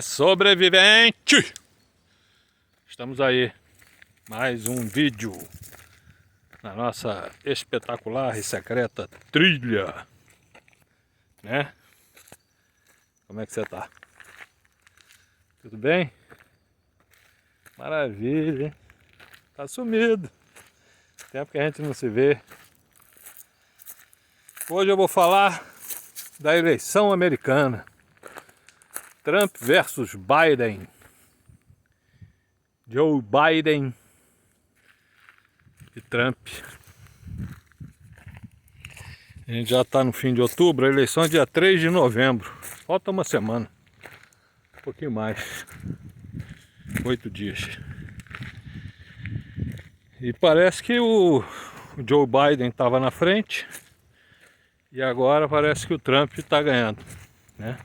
Sobrevivente! Estamos aí, mais um vídeo na nossa espetacular e secreta trilha, né? Como é que você tá? Tudo bem? Maravilha, hein? Tá sumido. Tempo que a gente não se vê. Hoje eu vou falar da eleição americana. Trump versus Biden. Joe Biden e Trump. A gente já está no fim de outubro, a eleição é dia 3 de novembro. Falta uma semana. Um pouquinho mais. 8 dias. E parece que o Joe Biden estava na frente. E agora parece que o Trump está ganhando, né?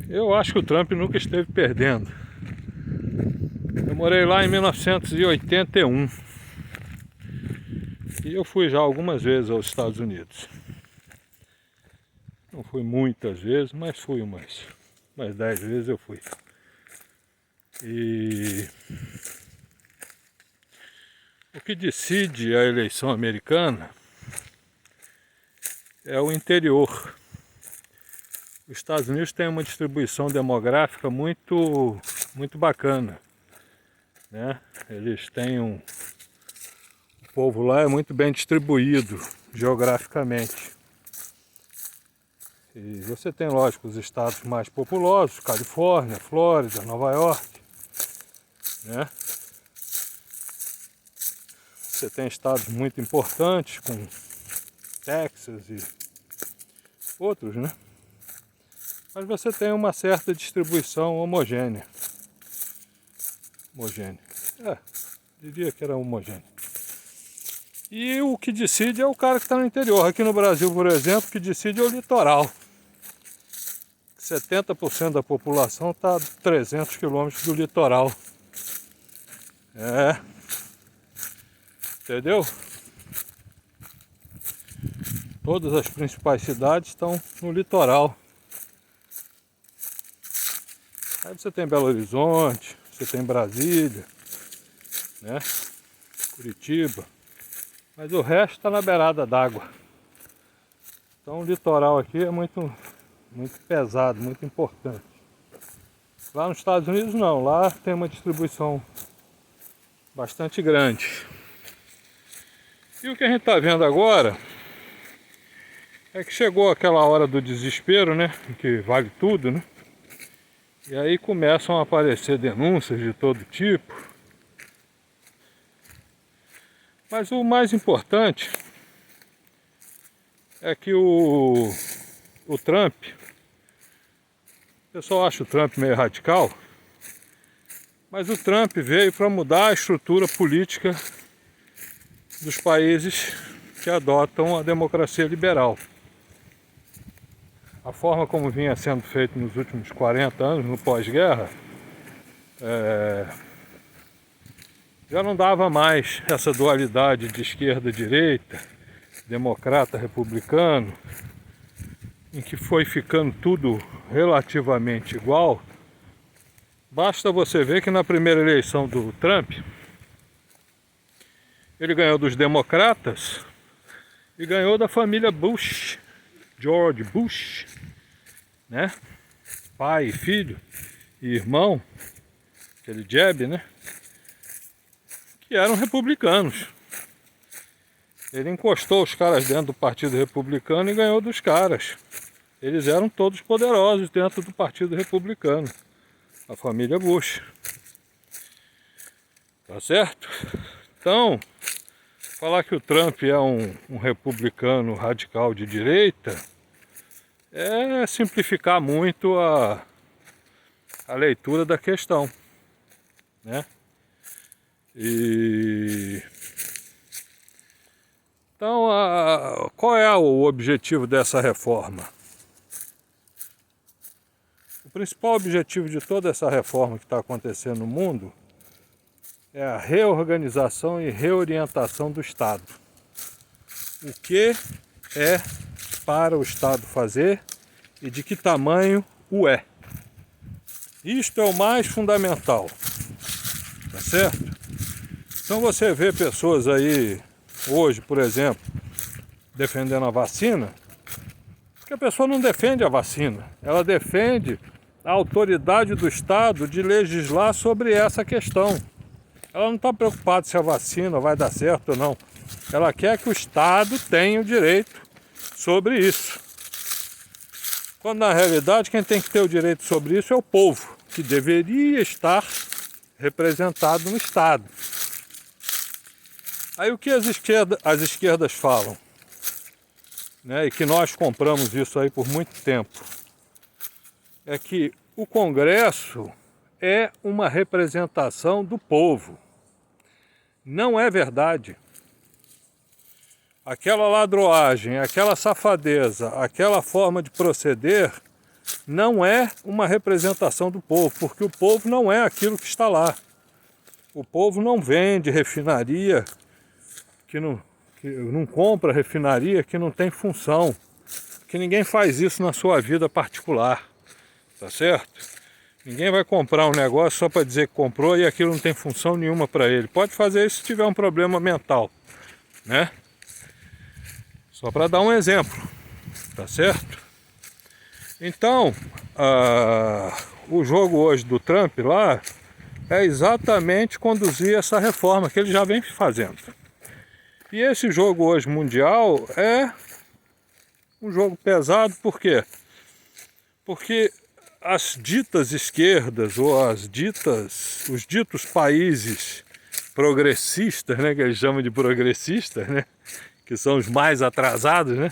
Eu acho que o Trump nunca esteve perdendo. Eu morei lá em 1981 e eu fui já algumas vezes aos Estados Unidos. Não fui muitas vezes, mas fui umas 10 vezes eu fui. E o que decide a eleição americana é o interior. Os Estados Unidos têm uma distribuição demográfica muito bacana, né? Eles têm o povo lá é muito bem distribuído geograficamente. E você tem, lógico, os estados mais populosos, Califórnia, Flórida, Nova York, né? Você tem estados muito importantes, como Texas e outros, né? Mas você tem uma certa distribuição homogênea. Diria que era homogênea. E o que decide é o cara que está no interior. Aqui no Brasil, por exemplo, o que decide é o litoral. 70% da população está a 300 quilômetros do litoral. Entendeu? Todas as principais cidades estão no litoral. Aí você tem Belo Horizonte, você tem Brasília, né? Curitiba. Mas o resto está na beirada d'água. Então o litoral aqui é muito pesado, muito importante. Lá nos Estados Unidos não, lá tem uma distribuição bastante grande. E o que a gente está vendo agora é que chegou aquela hora do desespero, né? Em que vale tudo, né? E aí começam a aparecer denúncias de todo tipo. Mas o mais importante é que o Trump, o pessoal acha o Trump meio radical, mas o Trump veio para mudar a estrutura política dos países que adotam a democracia liberal. A forma como vinha sendo feito nos últimos 40 anos, no pós-guerra, já não dava mais essa dualidade de esquerda-direita, democrata-republicano, em que foi ficando tudo relativamente igual. Basta você ver que na primeira eleição do Trump, ele ganhou dos democratas e ganhou da família Bush, George Bush, né? Pai e filho e irmão, aquele Jeb, né? Que eram republicanos. Ele encostou os caras dentro do Partido Republicano e ganhou dos caras. Eles eram todos poderosos dentro do Partido Republicano. A família Bush. Tá certo? Então, falar que o Trump é um republicano radical de direita é simplificar muito a leitura da questão, né? Então, qual é o objetivo dessa reforma? O principal objetivo de toda essa reforma que está acontecendo no mundo é a reorganização e reorientação do Estado. O que é para o Estado fazer e de que tamanho o é. Isto é o mais fundamental, tá certo? Então você vê pessoas aí, hoje, por exemplo, defendendo a vacina, porque a pessoa não defende a vacina, ela defende a autoridade do Estado de legislar sobre essa questão. Ela não está preocupada se a vacina vai dar certo ou não. Ela quer que o Estado tenha o direito sobre isso. Quando na realidade quem tem que ter o direito sobre isso é o povo, que deveria estar representado no Estado. Aí o que as esquerdas falam, né, e que nós compramos isso aí por muito tempo, é que o Congresso é uma representação do povo. Não é verdade. Aquela ladroagem, aquela safadeza, aquela forma de proceder não é uma representação do povo, porque o povo não é aquilo que está lá. O povo não vende refinaria, que não compra refinaria que não tem função, que ninguém faz isso na sua vida particular, tá certo? Ninguém vai comprar um negócio só para dizer que comprou e aquilo não tem função nenhuma para ele. Pode fazer isso se tiver um problema mental, né? Só para dar um exemplo, tá certo? Então, o jogo hoje do Trump lá é exatamente conduzir essa reforma que ele já vem fazendo. E esse jogo hoje mundial é um jogo pesado, por quê? Porque as ditas esquerdas ou os ditos países progressistas, né, que eles chamam de progressistas, né, que são os mais atrasados, né,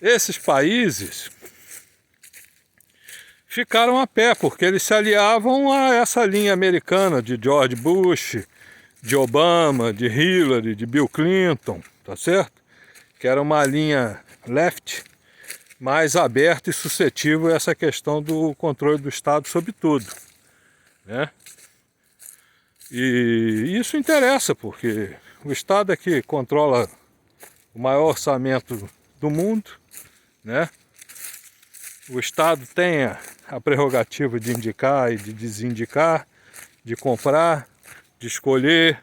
esses países ficaram a pé, porque eles se aliavam a essa linha americana de George Bush, de Obama, de Hillary, de Bill Clinton, tá certo? Que era uma linha left, mais aberta e suscetível a essa questão do controle do Estado sobre tudo, né? E isso interessa, porque o Estado é que controla o maior orçamento do mundo, né? O Estado tem a prerrogativa de indicar e de desindicar, de comprar, de escolher,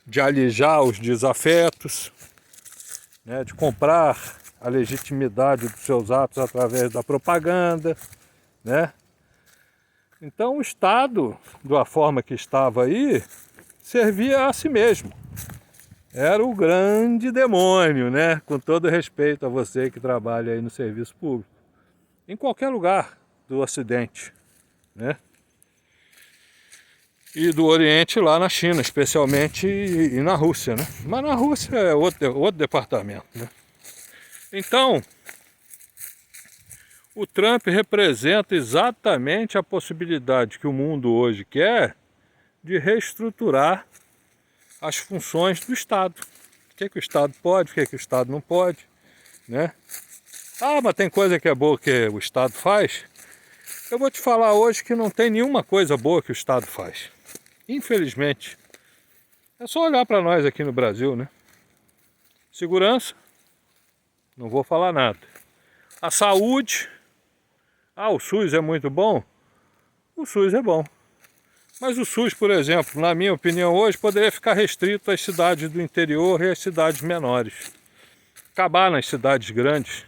de alijar os desafetos, né? De comprar a legitimidade dos seus atos através da propaganda, né? Então o Estado, da forma que estava aí, servia a si mesmo. Era o grande demônio, né? Com todo respeito a você que trabalha aí no serviço público. Em qualquer lugar do Ocidente, né? E do Oriente lá na China, especialmente, e na Rússia, né? Mas na Rússia é outro departamento, né? Então, o Trump representa exatamente a possibilidade que o mundo hoje quer de reestruturar as funções do Estado. O que o Estado pode, o que o Estado não pode, né? Ah, mas tem coisa que é boa que o Estado faz. Eu vou te falar hoje que não tem nenhuma coisa boa que o Estado faz. Infelizmente. É só olhar para nós aqui no Brasil, né? Segurança, não vou falar nada. A saúde, o SUS é muito bom? O SUS é bom. Mas o SUS, por exemplo, na minha opinião hoje, poderia ficar restrito às cidades do interior e às cidades menores. Acabar nas cidades grandes.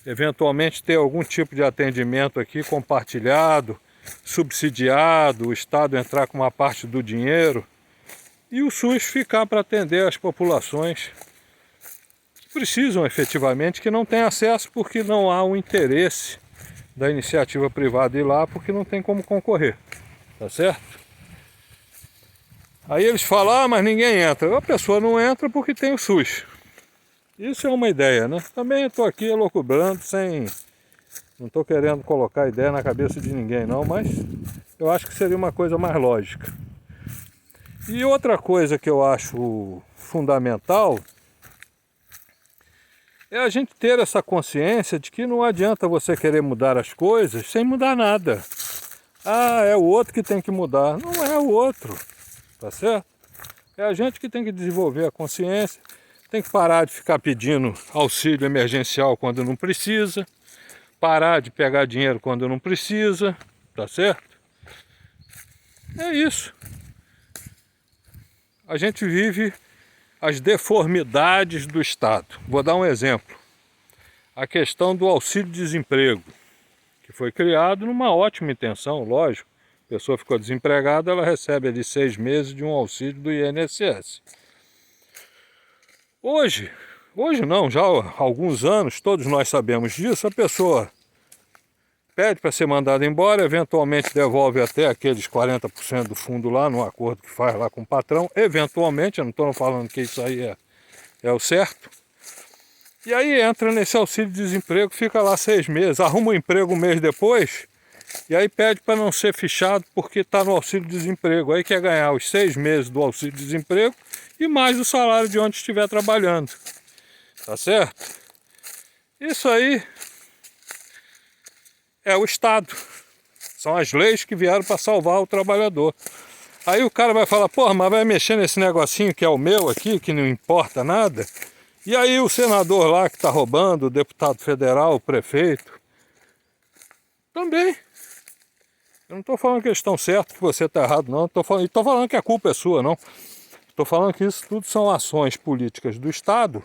Eventualmente ter algum tipo de atendimento aqui compartilhado, subsidiado, o Estado entrar com uma parte do dinheiro e o SUS ficar para atender as populações que precisam efetivamente, que não têm acesso porque não há um interesse da iniciativa privada ir lá, porque não tem como concorrer, tá certo? Aí eles falam, mas ninguém entra. A pessoa não entra porque tem o SUS. Isso é uma ideia, né? Também estou aqui elucubrando não estou querendo colocar ideia na cabeça de ninguém não, mas eu acho que seria uma coisa mais lógica. E outra coisa que eu acho fundamental é a gente ter essa consciência de que não adianta você querer mudar as coisas sem mudar nada. É o outro que tem que mudar. Não é o outro, tá certo? É a gente que tem que desenvolver a consciência. Tem que parar de ficar pedindo auxílio emergencial quando não precisa. Parar de pegar dinheiro quando não precisa, tá certo? É isso. A gente vive as deformidades do Estado. Vou dar um exemplo. A questão do auxílio-desemprego, que foi criado numa ótima intenção, lógico. A pessoa ficou desempregada, ela recebe ali 6 meses de um auxílio do INSS. Hoje não, já há alguns anos, todos nós sabemos disso, a pessoa pede para ser mandada embora, eventualmente devolve até aqueles 40% do fundo lá, no acordo que faz lá com o patrão, eventualmente, eu não estou falando que isso aí é o certo. E aí entra nesse auxílio-desemprego, fica lá 6 meses, arruma um emprego um mês depois, e aí pede para não ser fichado porque está no auxílio-desemprego. Aí quer ganhar os 6 meses do auxílio-desemprego e mais o salário de onde estiver trabalhando. Tá certo? Isso aí é o Estado. São as leis que vieram para salvar o trabalhador. Aí o cara vai falar, porra, mas vai mexer nesse negocinho que é o meu aqui, que não importa nada. E aí o senador lá que está roubando, o deputado federal, o prefeito, também. Eu não estou falando que eles estão certos, que você está errado, não. Estou falando que a culpa é sua, não. Estou falando que isso tudo são ações políticas do Estado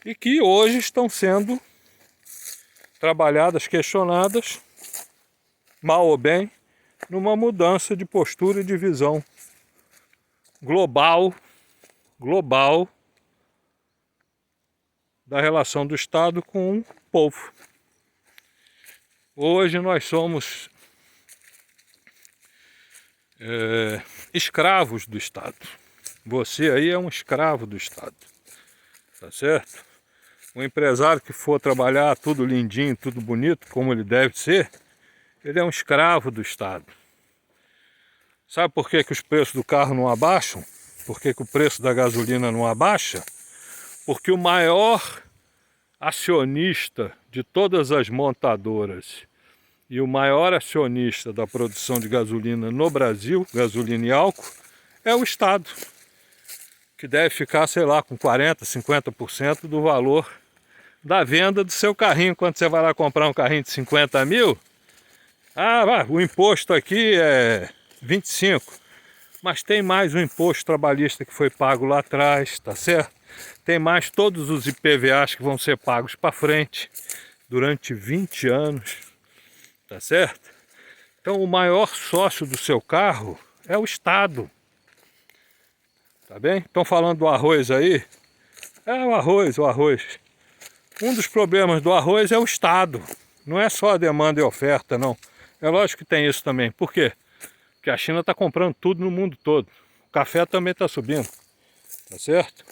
e que hoje estão sendo trabalhadas, questionadas, mal ou bem, numa mudança de postura e de visão global da relação do Estado com o povo. Hoje nós somos escravos do Estado. Você aí é um escravo do Estado, tá certo? O empresário que for trabalhar tudo lindinho, tudo bonito, como ele deve ser, ele é um escravo do Estado. Sabe por que os preços do carro não abaixam? Por que o preço da gasolina não abaixa? Porque o maior acionista de todas as montadoras e o maior acionista da produção de gasolina no Brasil, gasolina e álcool, é o Estado, que deve ficar, sei lá, com 40%, 50% do valor da venda do seu carrinho. Quando você vai lá comprar um carrinho de 50 mil, o imposto aqui é 25, mas tem mais o imposto trabalhista que foi pago lá atrás, tá certo? Tem mais todos os IPVAs que vão ser pagos para frente durante 20 anos, tá certo? Então o maior sócio do seu carro é o Estado, tá bem? Estão falando do arroz aí? O arroz. Um dos problemas do arroz é o Estado, não é só a demanda e a oferta, não. É lógico que tem isso também. Por quê? Porque a China está comprando tudo no mundo todo. O café também está subindo, tá certo?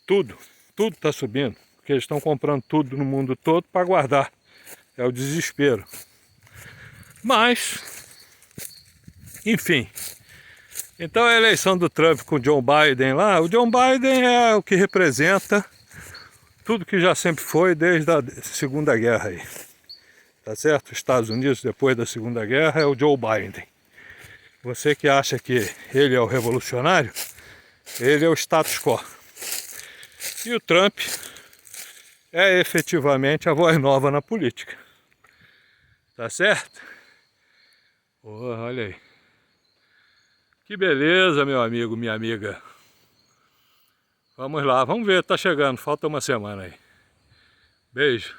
Tudo está subindo, porque eles estão comprando tudo no mundo todo para guardar. É o desespero. Mas, enfim. Então a eleição do Trump com o Joe Biden lá, o Joe Biden é o que representa tudo que já sempre foi desde a Segunda Guerra aí. Tá certo? Os Estados Unidos, depois da Segunda Guerra, é o Joe Biden. Você que acha que ele é o revolucionário, ele é o status quo. E o Trump é efetivamente a voz nova na política. Tá certo? Olha aí. Que beleza, meu amigo, minha amiga. Vamos lá, vamos ver, tá chegando, falta uma semana aí. Beijo.